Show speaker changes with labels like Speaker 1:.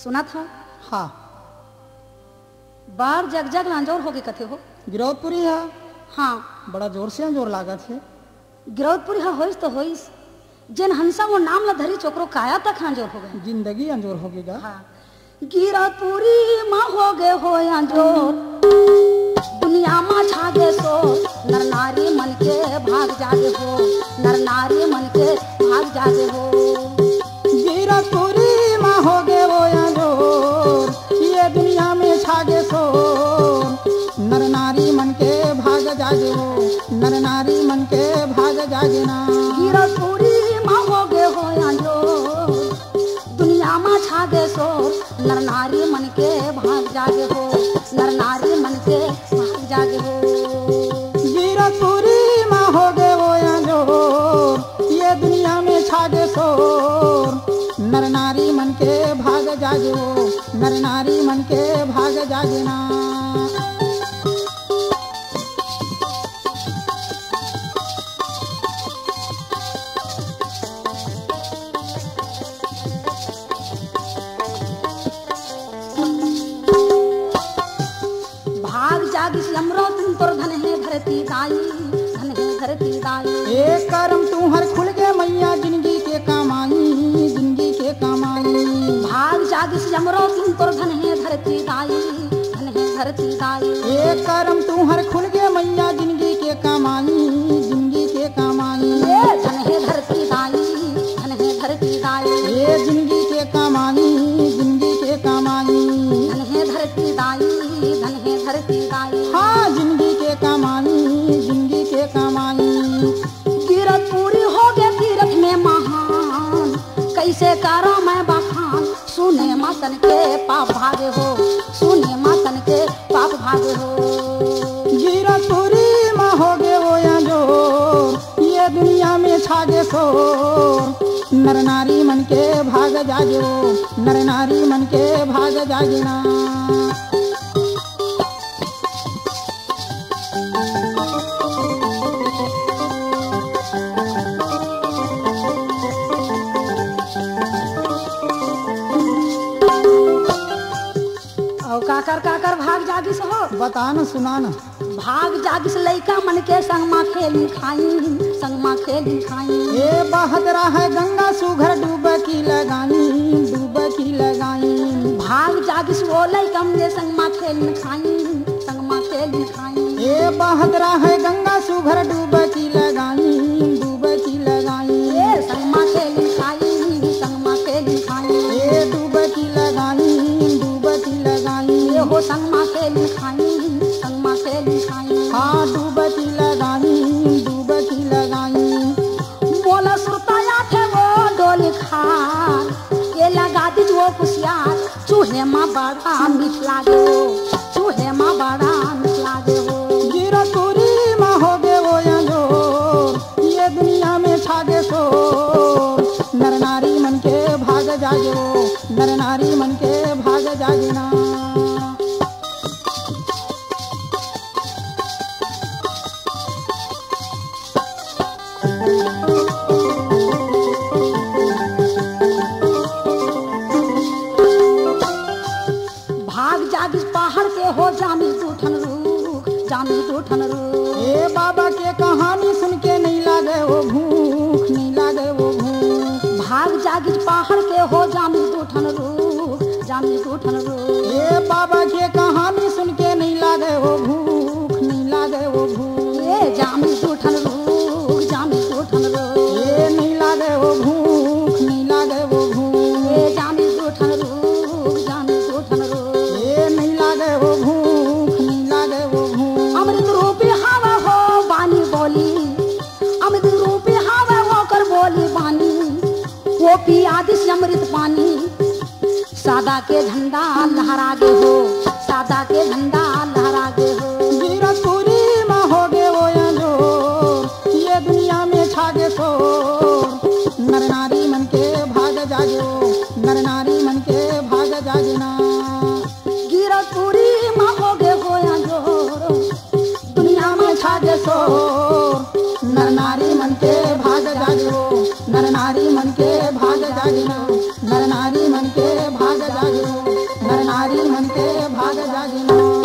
Speaker 1: सुना था
Speaker 2: हाँ
Speaker 1: बार जग जग लांजोर होके कथे हो
Speaker 2: गिरौदपुरी है।
Speaker 1: हाँ
Speaker 2: बड़ा जोर से जोर लागत है।
Speaker 1: गिरौदपुरी हा होइस तो होइस जिन हंसा वो नाम ला धरी चोकरो काया तक अंजोर हो गए।
Speaker 2: जिंदगी अंजोर होगेगा।
Speaker 1: हाँ गिरौदपुरी माँ हो गए हो अंजोर दुनिया माँ छागे सो नर नारी मन के भाग जागे हो नर नारी मन के भाग जागे हो।
Speaker 2: गिरौदपुरी माँ हो गए वो अंजोर ये दुनिया में छागे सो नर नारी मन के भाग जागे हो नर नारी मन के भाग जागे ना।
Speaker 1: गिरौदपुरी माँ हो गए हो अंजोर दुनिया माँ छागे सो नर नारी मन के भाग जागे हो नर नारी मन के भाग जागे हो।
Speaker 2: गिरौदपुरी माँ हो गए वो अंजोर ये दुनिया में छागे सो नर नारी मन के भाग जागे हो नर नारी मन के भाग जागे ना।
Speaker 1: जागिस यमरो तुम तोर धन है धरती दाई धन है धरती दाई।
Speaker 2: एक करम तू हर खुल के मैया जिंदगी के कमाई जिंदगी के कमाई।
Speaker 1: भाग जागिस यमरो तुम तोर धन है धरती दाई धन है धरती दाई।
Speaker 2: एक करम तू हर खुल के मैया जिंदगी के कमाई जिंदगी के कमाई।
Speaker 1: धन है धरती दाई धन है धरती दाई।
Speaker 2: ये जिंदगी के कमाई जिंदगी के कमाई।
Speaker 1: धन है धरती दाई धन है धरती दाई।
Speaker 2: हाँ जिंदगी के कमाई जिंदगी के कमाई।
Speaker 1: गिरौदपुरी हो गए तीरथ में महान कैसे करो मैं बखान सुने मातन के पाप भागे हो सुने मातन के पाप भागे हो।
Speaker 2: गिरौदपुरी माँ हो गए वो अंजोर ये दुनिया में छागे सो नर नारी मन के भाग जागे हो नर नारी मन के भाग जागे ना।
Speaker 1: काकर काकर भाग जागिस हो
Speaker 2: बता न सुना न।
Speaker 1: भाग जागिस लइका मन के संग मा खेली खाई संग मा खेली खाई।
Speaker 2: ए बहदरा है गंगा सुघर डूब की लगाई डूब की लगाई।
Speaker 1: भाग जागिस वो लइका मन संग मा खेली खाई संग मा खेली खाई।
Speaker 2: ए बहदरा है गंगा सुघर डूब की लगाई डूब की लगाई।
Speaker 1: ए संग मा खेली खाई संग मा खेली खाई।
Speaker 2: ए डूब की लगाई डूब की लगाई।
Speaker 1: ए हो संग मा खेली खाई संग मा खेली खाई।
Speaker 2: हाँ डूब की लगाई डूब की लगाई।
Speaker 1: बोला सुरताया थे वो डोली खार ये लगा दी वो कुशियार चूहे माँ बड़ा मीठ लागे हो चूहे माँ बड़ा मीठ लागे हो।
Speaker 2: गिरौदपुरी माँ हो गए वो अंजोर ये दुनिया में छागे सो नर नारी मन के भाग जागे हो नर नारी मन के भाग जागे ना।
Speaker 1: भाग जागिस पहाड़ के हो जामी टूठन रूख जामी टूठन रूख।
Speaker 2: ए बाबा के कहानी सुन के नहीं लागे वो भूख नहीं लागे वो भूख।
Speaker 1: भाग जागिस पहाड़ के हो जामी टूठन रूख जामी टूठन रूख।
Speaker 2: ए बाबा के कहानी सुन के नहीं लागे वो भूख नहीं लागे वो भूख।
Speaker 1: ए जामी टूठन रूख जामी टूठन रूख।
Speaker 2: ए नहीं लागे वो भूख नहीं लागे वो भूख।
Speaker 1: ए जामी टूठन रूख जामी टूठन रूख।
Speaker 2: ए नहीं लागे वो भूख नहीं लागे वो भूख।
Speaker 1: अमृत रूपी हवा हो बानी बोली अमृत रूपी हवा हो कर बोली बानी वो पिया दिस अमृत पानी सादा के झंडा लहरागे हो सादा के झंडा लहरागे हो।
Speaker 2: गिरौदपुरी माँ हो गए वो अंजोर ये दुनिया में छागे सो नर नारी मन के भाग जागे हो नर नारी मन के भाग जागे ना।
Speaker 1: गिरौदपुरी माँ हो गए हो अंजोर दुनिया में छागे सो
Speaker 2: नर नारी मन के भाग जागे हो नर नारी मन के भाग जागे ना नर नारी मन के भाग जागे। जागे वो नर नारी मन के भाग जागे ना